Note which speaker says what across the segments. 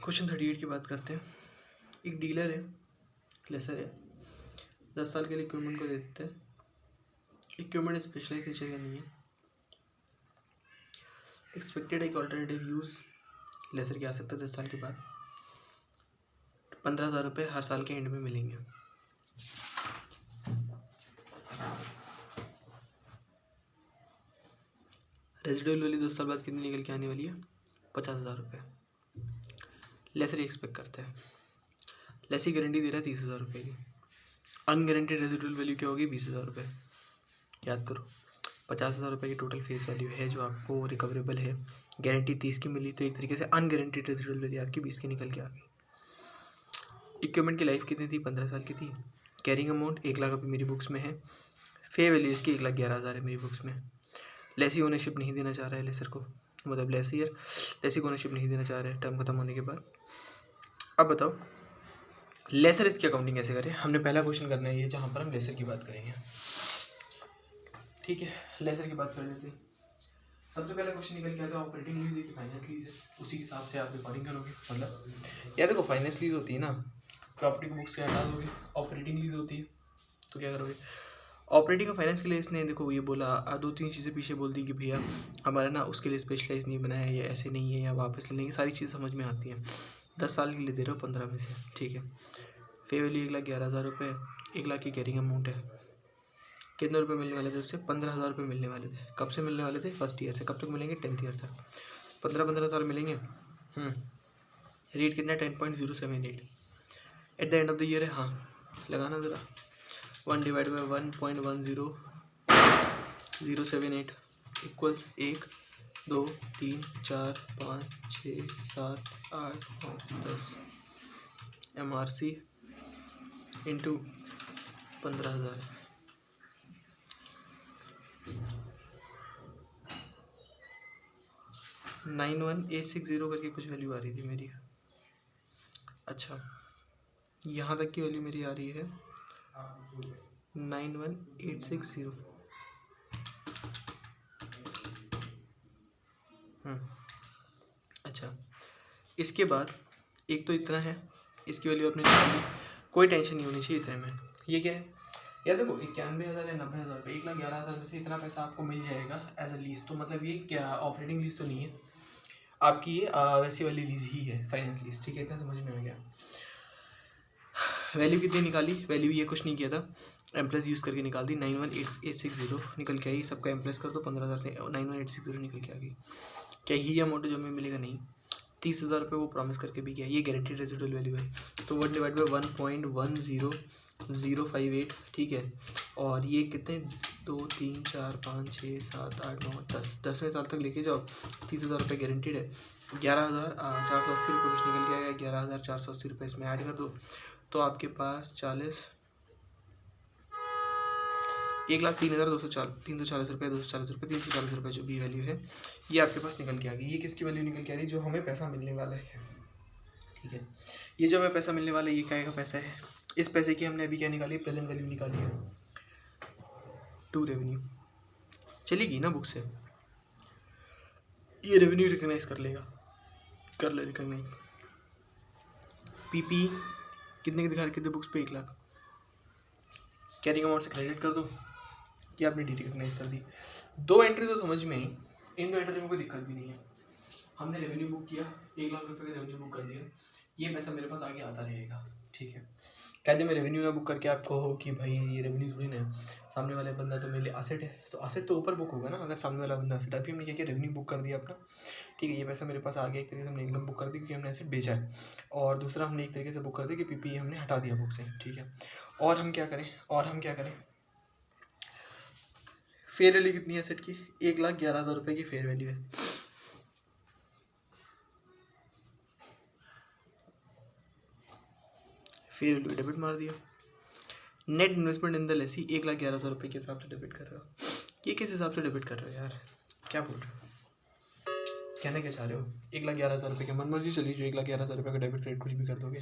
Speaker 1: Question 38 की बात करते हैं। एक डीलर है, लेसर है, 10 साल के लिए इक्विपमेंट को दे देते हैं। इक्विपमेंट स्पेशलाइज नेचर का नहीं है। एक्सपेक्टेड एक ऑल्टरनेटिव यूज़ लेसर की आ सकता है 10 साल के बाद। 15,000 रुपये हर साल के एंड में मिलेंगे। रेजिडुअल वैल्यू 10 साल बाद कितनी निकल के आने वाली है? 50,000 रुपये। लेसर एक्सपेक्ट करता है। लेसी गारंटी दे रहा है 30,000 रुपये की। अनगारंटेड रेजिडुअल वैल्यू क्या होगी? 20,000 रुपये। याद करो, 50,000 रुपये की टोटल फेस वैल्यू है जो आपको रिकवरेबल है। गारंटी 30 की मिली तो एक तरीके से अनगारंटेड रेजिडुअल वैल्यू आपकी 20 की निकल के आ गई। इक्विपमेंट की लाइफ कितनी थी? 15 साल की थी। कैरिंग अमाउंट 1 लाख अभी मेरी बुक्स में है। फे वैल्यू इसकी 1,11,000 है मेरी बुक्स में। लेसी ओनरशिप नहीं देना चाह रहा है लेसर को, मतलब लेसी को ओनरशिप नहीं देना चाह रहा है टर्म खत्म होने के बाद। अब बताओ लेसर इसकी अकाउंटिंग कैसे करें? हमने पहला क्वेश्चन करना है ये, जहाँ पर हम लेसर की बात करेंगे। ठीक है, लेसर की बात कर लेते हैं। सबसे पहला क्वेश्चन निकल के आता है ऑपरेटिंग लीज है कि फाइनेंस लीज है। उसी के हिसाब से आप रिकॉर्डिंग करोगे। मतलब या देखो, फाइनेंस लीज होती है ना, प्रॉपर्टी को बुक्स से हटा दोगे। ऑपरेटिंग लीज होती है तो क्या करोगे? ऑपरेटिंग और फाइनेंस के लिए इसने देखो ये बोला, 2-3 चीज़ें पीछे बोल दी कि भैया हमारा ना उसके लिए स्पेशलाइज नहीं बनाया है, या ऐसे नहीं है, या वापस ले लेंगे। सारी चीज़ समझ में आती हैं। 10 साल के लिए दे रहे हो 15 में से, ठीक है। फे वैल्यू 1,11,000 रुपये, 1 लाख की कैरिंग अमाउंट है। कितने रुपये मिलने वाले थे उससे? 15,000 रुपये मिलने वाले थे। कब से मिलने वाले थे? फर्स्ट ईयर से। कब तक मिलेंगे? 10th ईयर तक। 15,000 मिलेंगे। रेट कितना? 10.078 at the end of the year है। हाँ, लगाना ज़रा। 1/1.10.078 इक्वल्स 1, 2, 3, 4, 5, 6, 7, 8, 9, 10 MRC इंटू 15,000। 91,860 करके कुछ वैल्यू आ रही थी मेरी। अच्छा, यहाँ तक की वैल्यू मेरी आ रही है 91,860। अच्छा, इसके बाद एक तो इतना है, इसकी वैल्यू आपने निकाली। कोई टेंशन नहीं होनी चाहिए इतने में। ये क्या है यार? देखो 91,000 या 90,000 रुपये, 1,11,000 में से इतना पैसा आपको मिल जाएगा एज अ लीज। तो मतलब ये क्या ऑपरेटिंग लीज तो नहीं है आपकी, ये वैसी वाली लीज ही है, फाइनेंस लीज। ठीक है, इतना समझ में आ गया। वैल्यू कितनी निकाली? वैल्यू ये कुछ नहीं किया था, एम प्लस यूज़ करके निकाल दी। 91,860 निकल के आई। सबका एम प्लस कर दो 15,000 से, 91,860 निकल के आ गई। क्या ही अमाउंट जो हमें मिलेगा? नहीं, 30,000 रुपये वो प्रॉमिस करके भी गया। ये गारंटीड रेजिडुअल वैल्यू है तो 1/1.10058, ठीक है। और ये कितने? 2, 3, 4, 5, 6, 7, 8, 9, 10 10वें साल तक लेके जाओ। 30,000 रुपये गारंटीड है। 11,480 रुपये कुछ निकल के आएगा। 11,480 रुपये इसमें ऐड कर दो तो आपके पास 1,03,240 रुपये, 240 रुपये, 340 रुपये जो भी वैल्यू है ये आपके पास निकल के आ गई। ये किसकी वैल्यू निकल के आ रही है? जो हमें पैसा मिलने वाला है। ठीक है, ये जो हमें पैसा मिलने वाला है ये क्या का पैसा है? इस पैसे की हमने अभी क्या निकाली? प्रेजेंट वैल्यू निकाली है। टू रेवेन्यू चलेगी ना बुक से, ये रेवेन्यू रिकग्नाइज कर लेगा, कर ले रिकग्नाइज। पीपी कितने की दिखा रखी थी बुक्स पे? 1 लाख। कैरिंग अमाउंट से क्रेडिट कर दो, ये आपने डी रिकग्नाइज कर दी। 2 एंट्री तो समझ में आई, इन 2 एंट्री में कोई दिक्कत भी नहीं है। हमने रेवेन्यू बुक किया, 1 लाख रुपये का रेवेन्यू बुक कर दिया, ये पैसा मेरे पास आगे आता रहेगा। ठीक है, कहते मैं रेवेन्यू ना बुक करके आपको हो कि भाई ये रेवेन्यू थोड़ी ना है, सामने वाला बंदा तो मेरे लिए असेट है, तो असेट तो ऊपर बुक होगा ना अगर सामने वाला बंदा असेट। अभी हमने क्या किया? रेवेन्यू बुक कर दिया अपना। ठीक है, ये पैसा मेरे पास आ गया। एक तरीके से हमने इनकम बुक कर दी क्योंकि हमने एसेट बेचा है। और दूसरा हमने एक तरीके से बुक कर दिया कि पीपी हमने हटा दिया बुक से। ठीक है, और हम क्या करें? फेयर वैल्यू कितनी है एसेट की? 1,11,000 रुपये की फेयर वैल्यू है। फेयर वैल्यू डेबिट मार दिया। Net investment in the Lesi 1,11,000 रुपये के हिसाब से डेबिट कर रहे हो। ये किस हिसाब से डेबिट कर रहे हो यार? क्या बोल रहे हो? कहना क्या चाह रहे हो? 1,11,000 रुपये के मन मर्जी चली जो 1,11,000 रुपये का डेबिट क्रेडिट कुछ भी कर दोगे।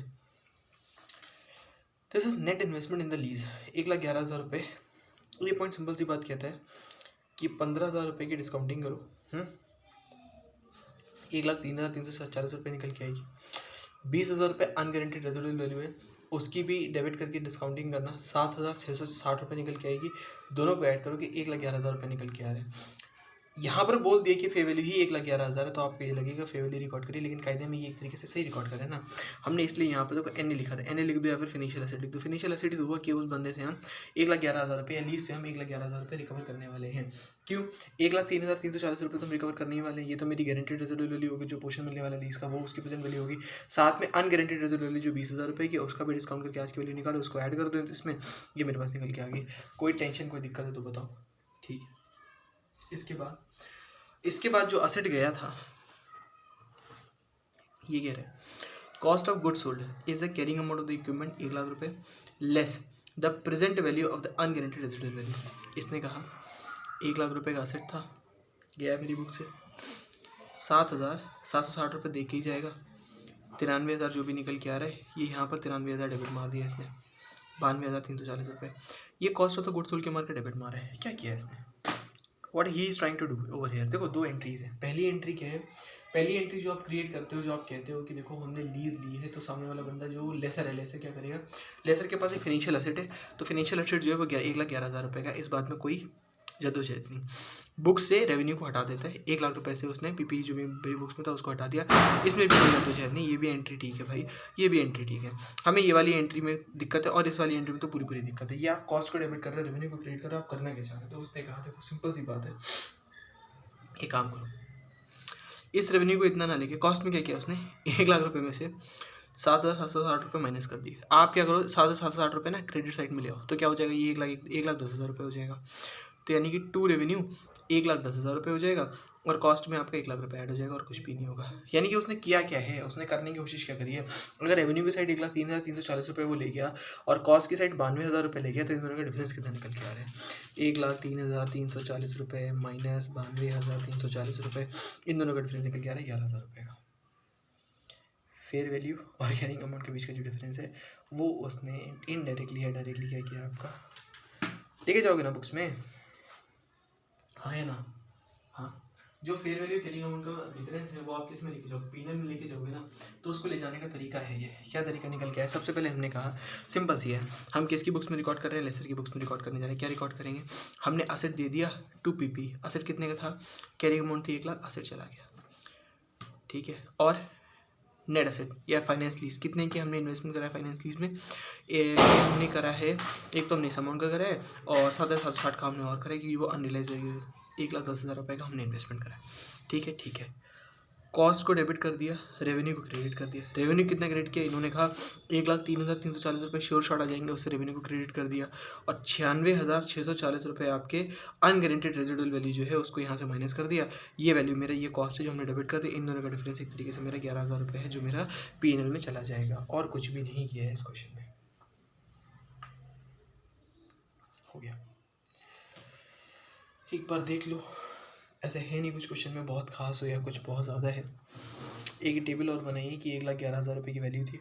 Speaker 1: This is net investment in the lease 1,11,000 रुपये। ये पॉइंट सिंपल सी बात कहता है कि 15,000 रुपये की डिस्काउंटिंग करो, 1,03,340 रुपये निकल के आएगी। 20,000 रुपये अनगारंटीड रेजिडुअल वैल्यू है, उसकी भी डेबिट करके डिस्काउंटिंग करना 7,660 रुपये निकल के आएगी। दोनों को ऐड करोगे 1,11,000 रुपये निकल के आ रहे हैं। यहाँ पर बोल दिए कि फेयर वैल्यू ही 1,11,000 है, तो आपको ये लगेगा फेयर वैल्यू रिकॉर्ड करिए, लेकिन कायदे में ये एक तरीके से सही रिकॉर्ड करें ना हमने, इसलिए यहाँ पर देखो एन लिखा था, एन लिख दो या फिर फिनिशियल एसेट लिख दो। फिनिशियल एसेट हुआ कि उस बंदे से हम 1,11,000 रुपये या लीज से हम 1,11,000 रुपये रिकवर करने वाले हैं। क्यों? 1,03,340 रुपये तो हम रिकवर करने ही वाले हैं। ये तो मेरी गारंटीड रेजिडुअल वैल्यू होगी, जो पोर्शन मिलने वाला लीज का वो उसकी प्रेजेंट वैल्यू होगी। साथ में अनगारंटीड रेजिडुअल वैल्यू जो 20,000 रुपये की, उसका भी डिस्काउंट करके आज की वैल्यू निकालो, उसको ऐड कर दो इसमें, ये मेरे पास निकल के आ गई। कोई टेंशन कोई दिक्कत है तो बताओ, ठीक है। इसके बाद जो असेट गया था, ये कह रहे हैं cost of goods sold is the carrying amount of the equipment 1,00,000 रुपये less the present value of the unguaranteed residual value. इसने कहा 1,00,000 रुपये का असेट था, गया मेरी बुक से 7,760 रुपये दे के ही जाएगा। 93,000 जो भी निकल के आ रहा है, ये यहाँ पर 93,000 डेबिट मार दिया इसने, 92,340 रुपये। ये cost of the goods sold के मार के डेबिट मारा है। क्या किया इसने? What he is trying to do over here. देखो 2 एंट्रीज हैं। पहली एंट्री क्या है? पहली एंट्री जो आप क्रिएट करते हो, जो आप कहते हो कि देखो हमने लीज ली है, तो सामने वाला बंदा जो लेसर है, लेसर क्या करेगा? लेसर के पास एक फिनिशियल एसेट है, तो फिनिशियल एसेट जो है वो 1,11,000 रुपये का। इस बात में कोई जद्दोजहद नहीं। बुक से रेवेन्यू को हटा देता है, 1,00,000 रुपये से उसने पीपी जो भी मेरी बुक्स में था उसको हटा दिया। इसमें भी कोई जद्दोजहद नहीं, ये भी एंट्री ठीक है भाई, ये भी एंट्री ठीक है। हमें ये वाली एंट्री में दिक्कत है और इस वाली एंट्री में तो पूरी दिक्कत है। ये आप कॉस्ट को डेबिट कर रहे हो, रेवेन्यू को क्रिएट कर रहे हो, आप करना क्या चाहते हो? तो उसने कहा देखो सिंपल सी बात है, एक काम करो, इस रेवेन्यू को इतना ना लेके कॉस्ट में क्या किया उसने, 1,00,000 रुपये में से 7,760 रुपये माइनस कर दिए। आप क्या करो, 7,760 रुपये ना क्रेडिट साइड में ले आओ, तो क्या हो जाएगा, ये 1,10,000 रुपये हो जाएगा। तो यानी कि टू रेवेन्यू 1,10,000 रुपये हो जाएगा और कॉस्ट में आपका 1,00,000 रुपये ऐड हो जाएगा और कुछ भी नहीं होगा। यानी कि उसने किया क्या है, उसने करने की कोशिश क्या करी है, अगर रेवेन्यू की साइड 1,03,340 रुपये वो ले गया और कॉस्ट की साइड 92,000 रुपये ले गया, तो इन दोनों का डिफरेंस कितना निकल के आ रहा है? 1,03,340 रुपये माइनस 92,340 रुपये, इन दोनों का डिफरेंस निकल के आ रहा है 11,000 रुपये का। फेयर वैल्यू और कैरिंग अमाउंट के बीच का जो डिफरेंस है वो उसने इनडायरेक्टली या डायरेक्टली क्या किया आपका, लेके जाओगे ना बुक्स में, हाँ है ना? हाँ, जो फेयर वैल्यू कैरिंग अमाउंट का डिफरेंस है वो आप किस में लेके जाओगे, पीनल में लेके जाओगे ना। तो उसको ले जाने का तरीका है ये, क्या तरीका निकल के आया? सबसे पहले हमने कहा सिंपल सी है, हम किसकी बुक्स में रिकॉर्ड कर रहे हैं, लेसर की बुक्स में रिकॉर्ड करने जा रहे हैं। क्या रिकॉर्ड करेंगे? हमने असेट दे दिया 2 PP, असेट कितने का था, कैरिंग अमाउंट थी 1,00,000, असेट चला गया, ठीक है। और नेट असेट या फाइनेंस लीज कितने की हमने इन्वेस्टमेंट करा है फाइनेंस लीज में, हमने करा है, एक तो हमने इस अमाउंट का करा है और 7,760 का हमने और करा है क्योंकि वो अनरियलाइज 1,10,000 रुपये का हमने इन्वेस्टमेंट करा है, ठीक है। कॉस्ट को डेबिट कर दिया, रेवेन्यू को क्रेडिट कर दिया। रेवेन्यू कितना क्रेडिट किया इन्होंने? कहा 1,03,340 रुपये श्योर शॉर्ट आ जाएंगे, उससे रेवेन्यू को क्रेडिट कर दिया और 96,640 रुपये आपके अनगारंटीड रेजिडुअल वैल्यू जो है उसको यहाँ से माइनस कर दिया। ये वैल्यू मेरा, ये कॉस्ट है जो हमने डेबिट कर दिया, इन दोनों का डिफरेंस एक तरीके से मेरा 11,000 रुपये है जो मेरा P&L में चला जाएगा, और कुछ भी नहीं किया है इस क्वेश्चन में। हो गया, एक बार देख लो, ऐसा है नहीं कुछ क्वेश्चन में बहुत खास हो या कुछ बहुत ज़्यादा है। एक टेबल और बनाइए कि 1,11,000 रुपये की वैल्यू थी,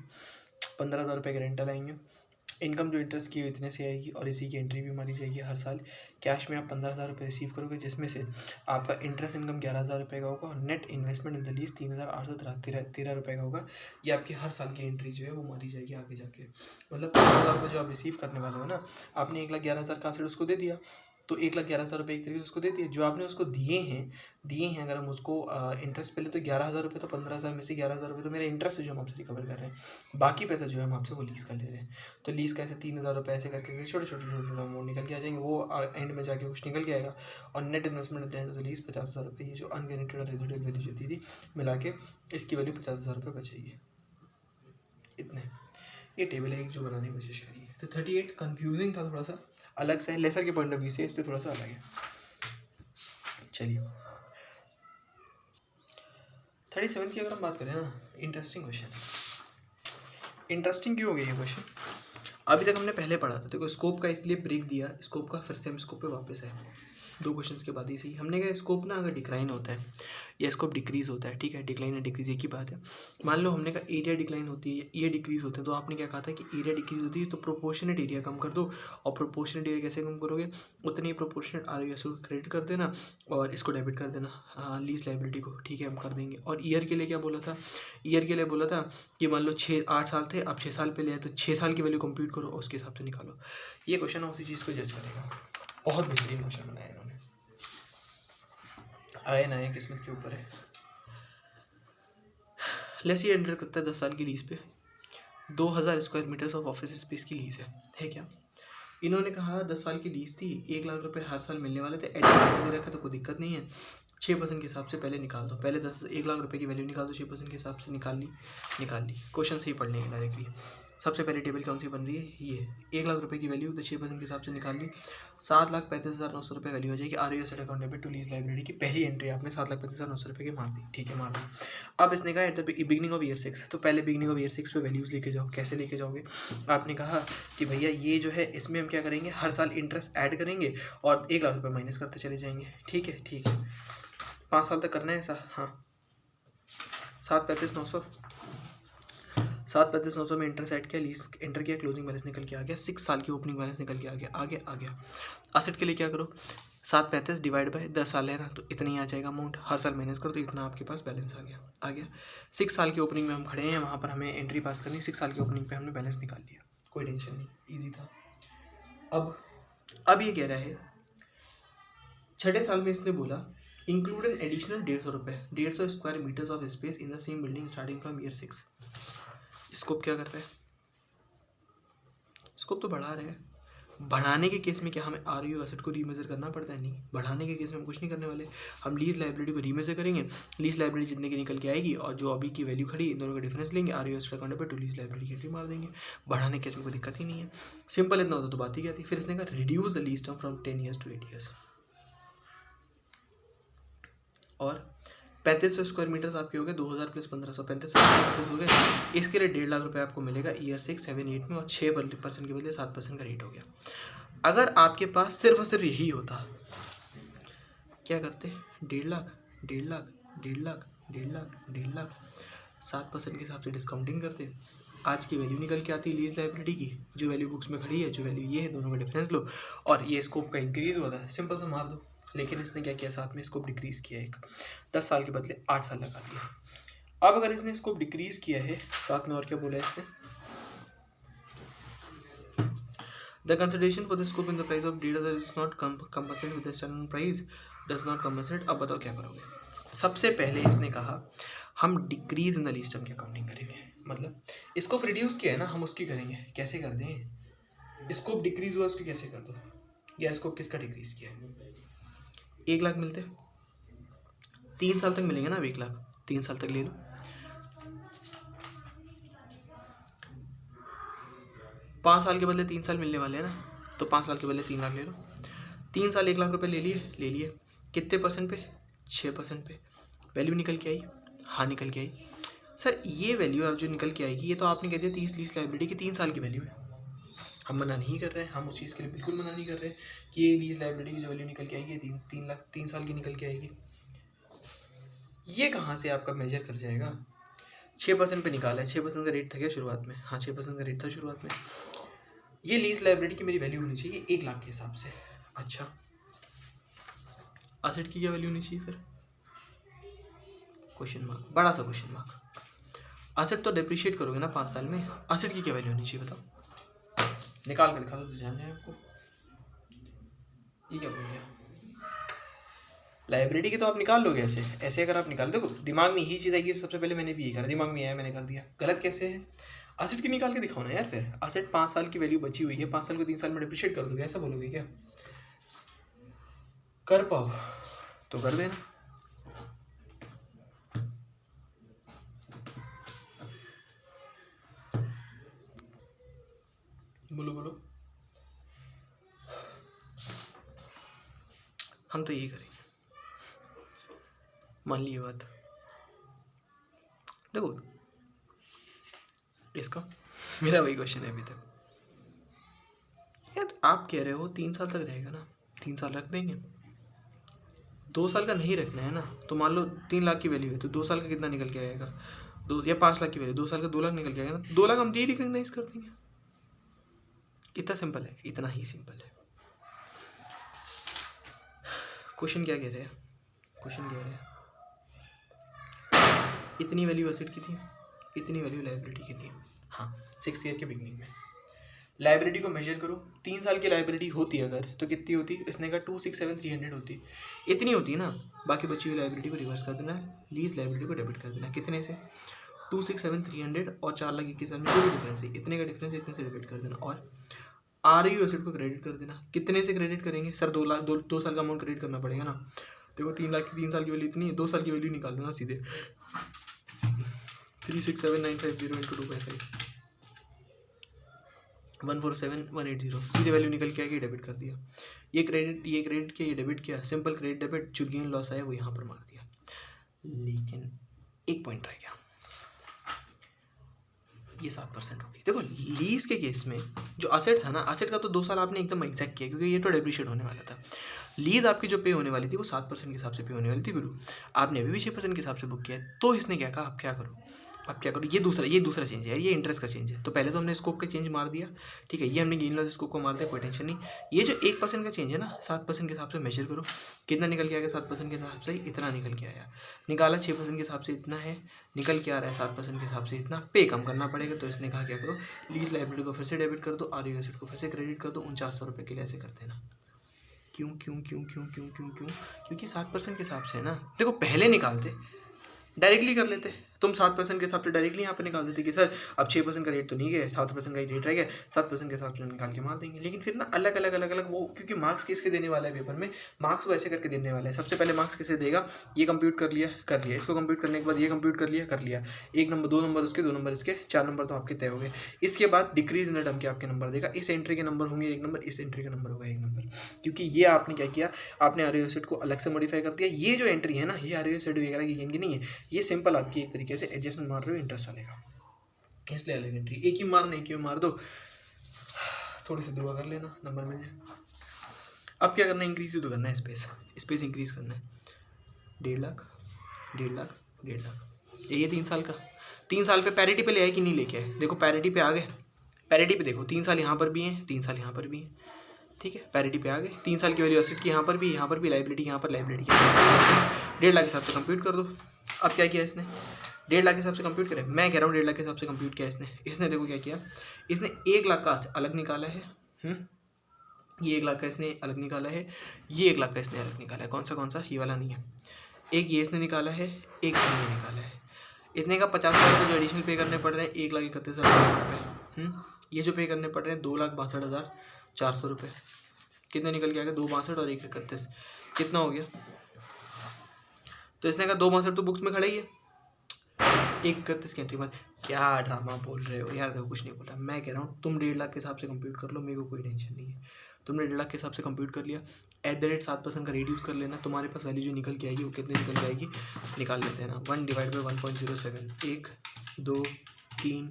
Speaker 1: 15,000 रुपये के रेंटल आएंगे, इनकम जो इंटरेस्ट की इतने से आएगी और इसी की एंट्री भी मारी जाएगी हर साल। कैश में आप 15,000 रुपये रिसीव करोगे, जिसमें से आपका इंटरेस्ट इनकम 11,000 रुपये का होगा और net investment in the lease 3,813 रुपये का होगा। ये आपकी हर साल की एंट्री जो है वो मारी जाएगी आगे जाके। मतलब 15,000 रुपये जो आप रिसीव करने वाले हो ना, आपने 1,11,000 का असेट उसको दे दिया, तो 1,11,000 रुपये एक तरीके से उसको दे दिए। जो आपने उसको दिए हैं अगर हम उसको इंटरेस्ट पहले, तो 11,000 रुपये, तो 15,000 में से 11,000 रुपये तो मेरा इंटरेस्ट है जो हम आपसे रिकवर कर रहे हैं। बाकी पैसा जो है हम आपसे वो लीज़ का ले रहे हैं। तो लीज़ का ऐसे 3,000 रुपये ऐसे करके छोटे अमाउंट निकल के आ जाएंगे, वो एंड में जाके कुछ निकल के आएगा। और net investment at the end of the lease 50,000 रुपये, ये जो अनगारंटीड और रेजिडुअल वैल्यू जो थी मिला के इसकी वैल्यू 50,000 रुपये बचेगी। इतने ये टेबल है एक जो बनाने की कोशिश करी है। तो 38 कन्फ्यूजिंग था, थोड़ा सा अलग सा है, लेसर के पॉइंट ऑफ व्यू से इससे थोड़ा सा अलग है। चलिए 37 की अगर हम बात करें ना, इंटरेस्टिंग क्वेश्चन। इंटरेस्टिंग क्यों हो गया ये क्वेश्चन? अभी तक हमने पहले पढ़ा था, देखो स्कोप का इसलिए ब्रेक दिया, स्कोप का फिर से हम स्कोप पे वापस आए। 2 क्वेश्चन के बाद ही सही। हमने कहा स्कोप ना अगर डिक्लाइन होता है या स्कोप डिक्रीज होता है, ठीक है, डिक्लाइन या डिक्रीज एक ही बात है। मान लो हमने कहा एरिया डिक्लाइन होती है, ये डिक्रीज होते हैं, तो आपने क्या कहा था कि एरिया डिक्रीज होती है तो प्रोपोर्शनेट एरिया कम कर दो। और प्रोपोर्शनेट एरिया कैसे कम करोगे, उतनी ही प्रोपोर्शनेट ROS को क्रेडिट कर देना और इसको डेबिट कर देना लीज लाइबिलिटी को, ठीक है, हम कर देंगे। और ईयर के लिए क्या बोला था, ईयर के लिए बोला था कि मान लो 8 साल थे, अब 6 साल पहले है तो 6 साल की वैल्यू कंप्यूट करो और उसके हिसाब से निकालो। ये क्वेश्चन उसी चीज़ को जज करेगा। बहुत बेहतरीन क्वेश्चन बनाया इन्होंने, आए ना आए किस्मत के ऊपर है। लेसी एंटर करता है 10 साल की लीज पे, 2000 square metres of office space की लीज है क्या। इन्होंने कहा 10 साल की लीज थी, 1 लाख रुपए हर साल मिलने वाले थे, एडिट दे रखा तो कोई दिक्कत नहीं है, 6% के हिसाब से पहले निकाल दो, पहले 1 लाख रुपए की वैल्यू निकाल दो, 6% के हिसाब से निकाल ली। क्वेश्चन से ही पढ़ लेंगे डायरेक्टली। सबसे पहले टेबल कौन सी बन रही है, ये 1 लाख रुपए की वैल्यू तो 6% के हिसाब से निकाल ली, 7,35,900 रुपये वैल्यू आ जाएगी। ROS account debit to lease library की पहली एंट्री आपने 7,35,900 रुपये की मार दी, ठीक है, मार दी। अब इसने कहा at the beginning of year 6, तो पहले बिगिनिंग ऑफ ईयर 6 पे वैल्यूज़ लेके जाओ। कैसे लेके जाओगे, आपने कहा कि भैया ये जो है इसमें हम क्या करेंगे, हर साल इंटरेस्ट ऐड करेंगे और 1 लाख रुपये माइनस करते चले जाएंगे, ठीक है, ठीक है, 5 साल तक करना है ऐसा। हाँ, 7,35,900 में इंटरेस्ट ऐड किया, लीज एंटर किया, क्लोजिंग बैलेंस निकल के आ गया, 6 साल की ओपनिंग बैलेंस निकल के आ गया। असेट के लिए क्या करो, 735 डिवाइड बाय 10 साल है ना, तो इतना ही आ जाएगा अमाउंट, हर साल माइनस करो तो इतना आपके पास बैलेंस आ गया। 6 साल की ओपनिंग में हम खड़े हैं, वहाँ पर हमें एंट्री पास करनी, 6 साल की ओपनिंग पे हमने बैलेंस निकाल लिया, कोई टेंशन नहीं, ईजी था। अब ये कह रहा है 6ठे साल में इसने बोला इंक्लूड एन एडिशनल 150 रुपये, 150 square metres of space in the same building starting from year 6। Scope क्या कर रहे हैं, स्कोप तो बढ़ा रहे हैं। बढ़ाने के केस में क्या हमें ROU एसेट को रीमेजर करना पड़ता है, नहीं, बढ़ाने के केस में हम कुछ नहीं करने वाले, हम लीज लाइब्रेरी को रीमेजर करेंगे, लीज लाइब्रेरी जितने की निकल के आएगी और जो अभी की वैल्यू खड़ी इन दोनों का डिफरेंस लेंगे, ROU अकाउंट पे टू लीज लाइब्रेरी की एंट्री मार देंगे। बढ़ाने के केस में कोई दिक्कत ही नहीं है, सिंपल इतना होता तो बात ही क्या थी। फिर इसने कहा reduce the lease term from 10 years to 8 years, और 3500 स्क्वायर मीटर्स आपके हो गए, 2000 प्लस 1500, 3500 हो गए। इसके लिए 1.5 लाख रुपये आपको मिलेगा ईयर 6, 7, 8 में, और 6% के बदले 7% का रेट हो गया। अगर आपके पास सिर्फ और सिर्फ यही होता, क्या करते, 1.5 लाख, 1.5 लाख, 1.5 लाख, 1.5 लाख, 1.5 लाख, 7% के हिसाब से डिस्काउंटिंग करते, आज की वैल्यू निकल के आती लीज लाइब्रेरी की, जो वैल्यू बुक्स में खड़ी है, जो वैल्यू ये है, दोनों का डिफरेंस लो, और ये स्कोप का इंक्रीज हुआ था, सिंपल सा मार दो। लेकिन इसने क्या किया, साथ में स्कोप डिक्रीज किया, एक 10 साल के बदले 8 साल लगा दिया। अब अगर इसने स्कोप डिक्रीज किया है, साथ में और क्या बोला है इसने, the consideration for the scope in the price of data that is not compensate with the standard price does not compensate. अब बताओ क्या करोगे। सबसे पहले इसने कहा हम decrease in the lease term की अकाउंटिंग करेंगे, मतलब स्कोप रिड्यूस किया है ना, हम उसकी करेंगे। कैसे कर दें, स्कोप डिक्रीज हुआ उसकी कैसे कर दो, या स्कोप किसका डिक्रीज किया है, 1 लाख मिलते, 3 साल तक मिलेंगे ना, अब 1 लाख 3 साल तक ले लो, 5 साल के बदले 3 साल मिलने वाले हैं ना, तो 5 साल के बदले 3 लाख ले लो, 3 साल 1 लाख रुपए ले लिए, कितने परसेंट पे, 6% पे। वैल्यू निकल के आई, हाँ निकल के आई। सर ये वैल्यू अब जो निकल के आएगी, ये तो आपने कह दिया 30 लीज लाइब्रेरी की 3 साल की वैल्यू है, हम मना नहीं कर रहे हैं, हम उस चीज़ के लिए बिल्कुल मना नहीं कर रहे कि ये लीज लाइब्रेरी की जो वैल्यू निकल के आएगी 3 लाख 3 साल की निकल के आएगी। ये कहाँ से आपका मेजर कर जाएगा, 6% पे निकाला है, 6% का रेट था क्या शुरुआत में, हाँ 6% का रेट था शुरुआत में। ये लीज लाइब्रेरी की मेरी वैल्यू होनी चाहिए 1 लाख के हिसाब से। अच्छा, असेट की क्या वैल्यू होनी चाहिए फिर, क्वेश्चन मार्क, बड़ा सा क्वेश्चन मार्क। असेट तो डिप्रिशिएट करोगे ना 5 साल में, असेट की क्या वैल्यू होनी चाहिए बताओ, निकाल कर दिखा दो तो जान जाए आपको। ये क्या बोल गया, लाइब्रेरी के तो आप निकाल लोगे ऐसे अगर आप निकाल, देखो दिमाग में यही चीज़ आएगी, सबसे पहले मैंने भी यही करा, दिमाग में आया मैंने कर दिया, गलत कैसे है। असेट की निकाल के दिखाओ ना यार, फिर असेट 5 साल की वैल्यू बची हुई है, 5 साल को 3 साल में डिप्रिशिएट कर दोगे, ऐसा बोलोगे क्या, कर पाओ तो कर देना। बोलो हम तो यही करेंगे, मान ली ये बात। देखो इसका मेरा वही क्वेश्चन है अभी तक यार, आप कह रहे हो 3 साल तक रहेगा ना, 3 साल रख देंगे, 2 साल का नहीं रखना है ना, तो मान लो 3 लाख की वैल्यू है तो 2 साल का कितना निकल के आएगा, 2 या 5 लाख की वैल्यू 2 साल का 2 लाख निकल के आएगा ना, 2 लाख हम रिकग्नाइज कर देंगे। इतना सिंपल है, इतना ही सिंपल है। क्वेश्चन क्या कह रहे हैं, क्वेश्चन कह रहे हैं इतनी वैल्यू एसेट की थी, इतनी वैल्यू लाइबिलिटी की थी। हाँ, 6th ईयर के बिगनिंग में लाइबिलिटी को मेजर करो, 3 साल की लाइबिलिटी होती अगर तो कितनी होती, इसने कहा 267,300 होती, इतनी होती ना। बाकी बची हुई लाइबिलिटी को रिवर्स कर देना, लीज लाइबिलिटी को डेबिट कर देना। कितने से, 267,300 और 4,21,000 में कोई डिफरेंस है, इतने का डिफरेंस है, इतने से डिवाइड कर देना। और ROU एसेट को क्रेडिट कर देना। कितने से क्रेडिट करेंगे सर, 2 लाख, 2 साल का अमाउंट क्रेडिट करना पड़ेगा ना। देखो 3 लाख की 3 साल की वैल्यू इतनी है, 2 साल की वैल्यू निकाल लो ना सीधे, 367,950 इंटू 2.5 147,180 सीधे वैल्यू निकल के आएगी, डेबिट कर दिया। ये क्रेडिट किया, ये डेबिट किया, सिंपल क्रेडिट डेबिट। जो गेन लॉस आया वो यहाँ पर मार दिया। लेकिन एक पॉइंट रह गया, ये 7% होगी। देखो लीज के केस में जो असेट था ना, असेट का तो 2 साल आपने एकदम एग्जैक्ट किया क्योंकि ये तो डेप्रिशिएट होने वाला था। लीज आपकी जो पे होने वाली थी वो 7% के हिसाब से पे होने वाली थी गुरु, आपने अभी भी 6% के हिसाब से बुक किया है। तो इसने क्या कहा, अब क्या करो, ये दूसरा चेंज है, ये इंटरेस्ट का चेंज है। तो पहले तो हमने स्कोप का चेंज मार दिया, ठीक है, ये हमने गेन लॉस स्कोप को मार दिया, कोई टेंशन नहीं। ये जो 1% का चेंज है ना, 7% के हिसाब से मेजर करो, कितना निकल के आएगा 7% के हिसाब से, इतना निकल के आया। निकाला 6% के हिसाब से इतना है, निकल के आ रहा है 7% के हिसाब से इतना, पे कम करना पड़ेगा। तो इसने कहा क्या करो, लीज लाइबिलिटी को फिर से डेबिट कर दो, ROU एसेट को फिर से क्रेडिट कर दो, 4900 रुपये के लिए ऐसे करते हैं ना। क्योंकि 7% के हिसाब से है ना। देखो पहले निकालते, डायरेक्टली कर लेते, तुम 7% के हिसाब से डायरेक्टली यहाँ पे निकाल देते कि सर अब 6% का रेट तो नहीं गया, 7% का ही रेट रह गया, 7% के हिसाब से निकाल के मार देंगे। लेकिन फिर ना अलग अलग वो, क्योंकि मार्क्स किसके देने वाला है पेपर में, मार्क्स को ऐसे करके देने वाला है। सबसे पहले मार्क्स किसे देगा, ये कंप्यूट कर लिया, इसको कंप्यूट करने के बाद ये कंप्यूट कर लिया, 1 नंबर 2 नंबर उसके, 2 नंबर इसके, 4 नंबर तो आपके तय हो गए। इसके बाद डिक्रीज इन टर्म के आपके नंबर देगा, इस एंट्री के नंबर होंगे 1 नंबर, इस एंट्री का नंबर होगा 1 नंबर। क्योंकि ये आपने क्या किया, आपने ROU एसेट को अलग से मॉडिफाई कर दिया। ये जो एंट्री है ना, ये ROU एसेट वगैरह की गेन की नहीं है, ये सिंपल आपकी एक तरीके से एडजस्टमेंट मार रहे हो, इंटरेस्ट चलेगा, इसलिए अलग एंट्री। एक ही मार दो, थोड़ी सी दुआ कर लेना, नंबर मिल जाए। अब क्या करना है, इंक्रीज ही तो करना है, स्पेस इंक्रीज करना है। 1.5 लाख, 1.5 लाख, 1.5 लाख, ये 3 साल का, 3 साल पे पैरिटी पे ले आए कि नहीं लेके आए, देखो पैरिटी पे आ गए, पैरिटी पे देखो 3 साल यहाँ पर भी हैं, 3 साल यहाँ पर भी हैं, ठीक है, पैरिटी पे आ गए। 3 साल की वैल्यू एसेट की यहाँ पर भी, लाइबिलिटी यहाँ पर, लाइबिलिटी 1.5 लाख के हिसाब से कंप्यूट कर दो। अब क्या किया इसने, 1.5 लाख के हिसाब से कंप्यूट करें, मैं कह रहा हूँ 1.5 लाख के हिसाब से कंप्यूट किया इसने देखो क्या किया, इसने 1 लाख का अलग निकाला है, ये 1 लाख का इसने अलग निकाला है, ये 1 लाख का इसने अलग निकाला है। कौन सा, ये वाला नहीं है, एक ये इसने निकाला है, एक इसने निकाला है। इसने का 50,000 रुपये जो एडिशनल पे करने पड़ रहे हैं, 1,31,000 रुपये, ये जो पे करने पड़ रहे हैं 2,62,400 रुपये। कितने निकल के आ गया, 2,62 और 1,31, कितना हो गया। तो इसने कहा 2,62 तो बुक्स में खड़ा ही है, 1,31 की एंट्री में। क्या ड्रामा बोल रहे हो यार, देखो कुछ नहीं बोल रहा, मैं कह रहा हूँ तुम 1.5 लाख के हिसाब से कंप्यूट कर लो, मेरे को कोई टेंशन नहीं है। तुमने 1.5 लाख के हिसाब से कंप्यूट कर लिया, @ 7% का रिड्यूस कर लेना, तुम्हारे पास वैल्यू जो निकल के आएगी वो कितनी निकल जाएगी, निकाल लेते हैं ना। 1 / 1.07, 1 2 3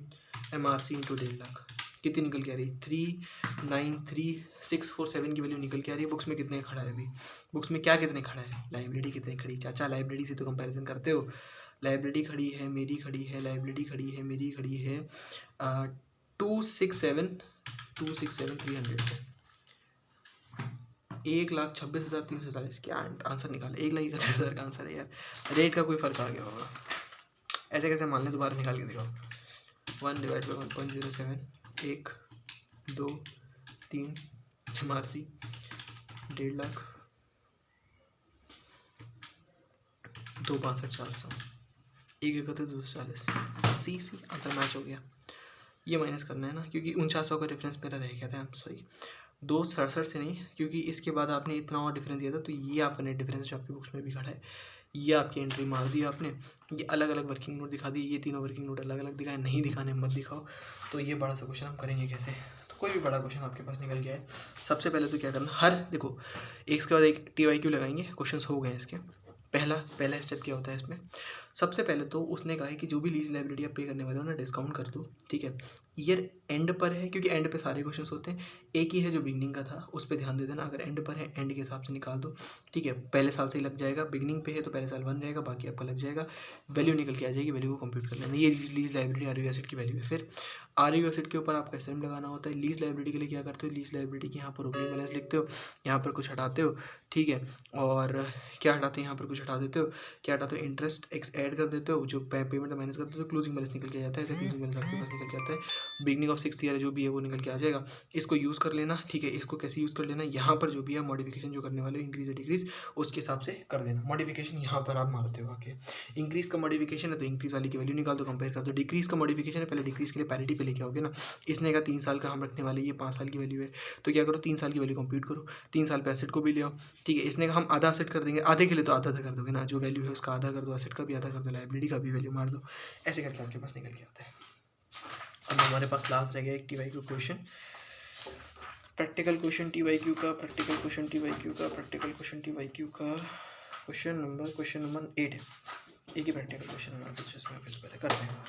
Speaker 1: MRC इंटू 1.5 लाख, कितनी निकल के आ रही है, 393,647 की वैल्यू निकल के आ रही है। बुक्स में कितने खड़ा है, अभी बुक्स में क्या कितने खड़ा है, लाइबिलिटी कितनी खड़ी, चाचा लाइबिलिटी से तो कंपैरिजन करते हो, लाइबिलिटी खड़ी है, मेरी खड़ी है, लाइबिलिटी खड़ी है, मेरी खड़ी है 267,300 1,26,340। क्या आंसर निकाला, 1,31,000 का आंसर है यार, रेट का कोई फ़र्क आ गया होगा, ऐसे कैसे मान लें, दोबारा निकाल के दिखाओ। 1 / 1.07, 1 2 3 MRC 1.5 lakh, 2,62,400, 1,31,240, C answer match हो गया। ये माइनस करना है ना, क्योंकि 4900 का डिफरेंस मेरा रह गया था, सॉरी 267 से नहीं, क्योंकि इसके बाद आपने इतना और डिफरेंस दिया था। तो ये आपका नेट डिफरेंस जो आपकी बुक्स में भी खड़ा है, ये आपकी एंट्री मार दी आपने, ये अलग अलग वर्किंग नोट दिखा दी, ये तीनों वर्किंग नोट अलग अलग दिखाए, नहीं दिखाने मत दिखाओ। तो ये बड़ा सा क्वेश्चन हम करेंगे कैसे, तो कोई भी बड़ा क्वेश्चन आपके पास निकल गया है, सबसे पहले तो क्या करना, देखो एक के बाद एक TYQ लगाएंगे, क्वेश्चन हो गए इसके, पहला स्टेप क्या होता है इसमें, सबसे पहले तो उसने कहा है कि जो भी लीज लाइबिलिटी आप पे करने वाले हो ना डिस्काउंट कर दो, ठीक है। ईयर एंड पर है क्योंकि एंड पे सारे क्वेश्चन होते हैं, एक ही है जो बिगनिंग का था उस पर ध्यान दे देना, अगर एंड पर है एंड के हिसाब से निकाल दो, ठीक है। पहले साल से ही लग जाएगा, बिगनिंग पे है तो पहले साल 1 रहेगा, बाकी आपका लग जाएगा, वैल्यू निकल के आ जाएगी, वैल्यू को कंप्यूट कर लेना। ये lease liability R U asset की वैल्यू है। फिर आर यू एसेट के ऊपर आपका एसएम लगाना होता है। लीज लाइबिलिटी के लिए क्या करते हो, लीज लाइबिलिटी की यहाँ पर ओपनिंग बैलेंस लिखते हो, यहाँ पर कुछ हटाते हो, ठीक है। और क्या हटाते हैं, यहाँ पर कुछ हटा देते हो, क्या हटाते हो, इंटरेस्ट एक्स ऐड कर देते हो, जो पेमेंट माइनस कर देते हो, क्लोजिंग बैलेंस निकल के जाता है। ऐसे क्लोजिंग बैलेंस आपके पास निकल के आता है, बिगनिंग ऑफ 6th ईयर जो भी है वो निकल के आ जाएगा। इसको यूज़ कर लेना, ठीक है। इसको कैसे यूज़ कर लेना, यहाँ पर जो भी है मॉडिफिकेशन जो करने वाले हो, इंक्रीज या डिक्रीज उसके हिसाब से कर देना। मॉडिफिकेशन यहाँ पर आप मारते हो आके, इंक्रीज का मॉडिफिकेशन है तो इंक्रीज वाली की वैल्यू निकाल दो, कंपेयर कर दो। डिक्रीज का मॉडिफिकेशन है, पहले डिक्रीज के लिए पैरिटी पे लेके आओगे ना। इसने कहा 3 साल का हम रखने वाले, ये 5 साल की वैल्यू है, तो क्या करो 3 साल की वैल्यू कंप्यूट करो, 3 साल पे एसेट को भी ले आओ, ठीक है। इसने कहा हम आधा एसेट कर देंगे, आधे के लिए तो आधा कर दोगे ना, जो वैल्यू है उसका आधा कर दो, एसेट का भी आधा कर दो, लाइबिलिटी का भी वैल्यू मार दो, ऐसे करके आपके पास निकल के आता है। अब हमारे पास लास्ट रह गया एक TYQ question, practical question TYQ का, प्रैक्टिकल क्वेश्चन TYQ का, प्रैक्टिकल क्वेश्चन TYQ का क्वेश्चन नंबर 8 है। एक ही प्रैक्टिकल क्वेश्चन हमारे पास, जिसमें पहले करते हैं।